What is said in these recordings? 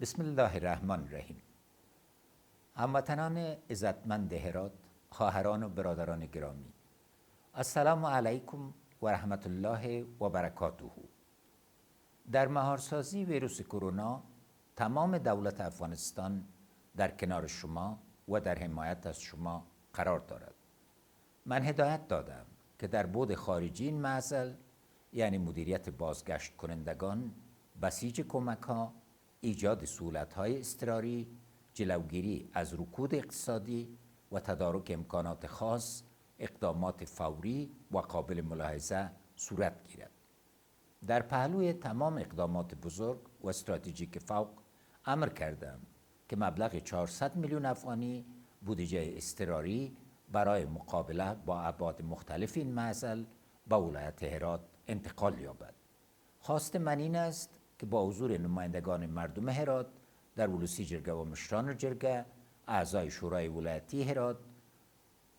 بسم الله الرحمن الرحیم. هموطنان عزتمند هرات، خواهران و برادران گرامی، السلام علیکم و رحمت الله و برکاته. در مهارسازی ویروس کرونا تمام دولت افغانستان در کنار شما و در حمایت از شما قرار دارد. من هدایت دادم که در بعد خارجی این معضل، یعنی مدیریت بازگشت کنندگان، بسیج کمک ها، ایجاد سهولت‌های اضطراری، جلوگیری از رکود اقتصادی و تدارک امکانات خاص، اقدامات فوری و قابل ملاحظه صورت گیرد. در پهلوی تمام اقدامات بزرگ و استراتژیک فوق امر کردم که مبلغ 400 میلیون افغانی بودجه اضطراری برای مقابله با ابعاد مختلف این معضل به ولایت هرات انتقال یابد. خواست من این است که با حضور نمایندگان مردم هرات در ولوسی جرگه و مشران جرگه، اعضای شورای ولایتی هرات،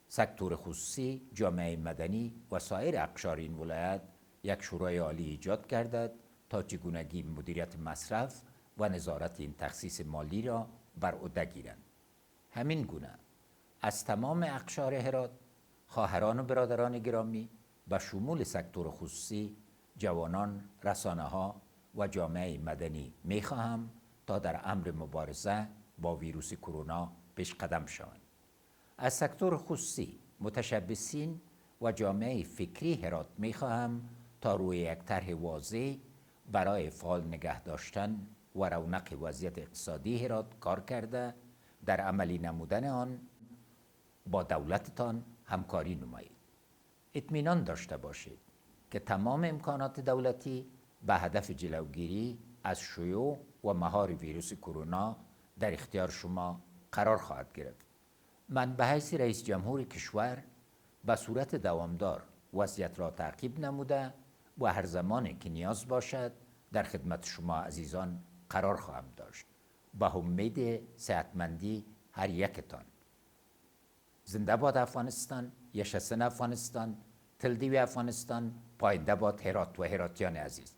سکتور خصوصی، جامعه مدنی و سایر اقشار این ولایت یک شورای عالی ایجاد گردد تا چگونگی مدیریت مصرف و نظارت این تخصیص مالی را بر عهده گیرند. همین گونه از تمام اقشار هرات، خواهران و برادران گرامی به شمول سکتور خصوصی، جوانان، رسانه‌ها و جامعه مدنی می‌خواهم تا در امر مبارزه با ویروس کرونا پیش قدم شوند. از سکتور خصوصی، متشبثین و جامعه فکری هرات می‌خواهم تا روی یک طرح واضح برای فعال نگه داشتن و رونق وضعیت اقتصادی هرات کار کرده در عملی نمودن آن با دولتتان همکاری نمایید. اطمینان داشته باشید که تمام امکانات دولتی به هدف جلوگیری از شیوع و مهار ویروس کرونا در اختیار شما قرار خواهد گرفت. من به حیث رئیس جمهور کشور به صورت دوامدار وضعیت را تعقیب نموده و هر زمان که نیاز باشد در خدمت شما عزیزان قرار خواهم داشت. با امید صحتمندی هر یکتان. زنده باد افغانستان، یشسن افغانستان، تلدیو افغانستان، پاینده باد هرات و هراتیان عزیز.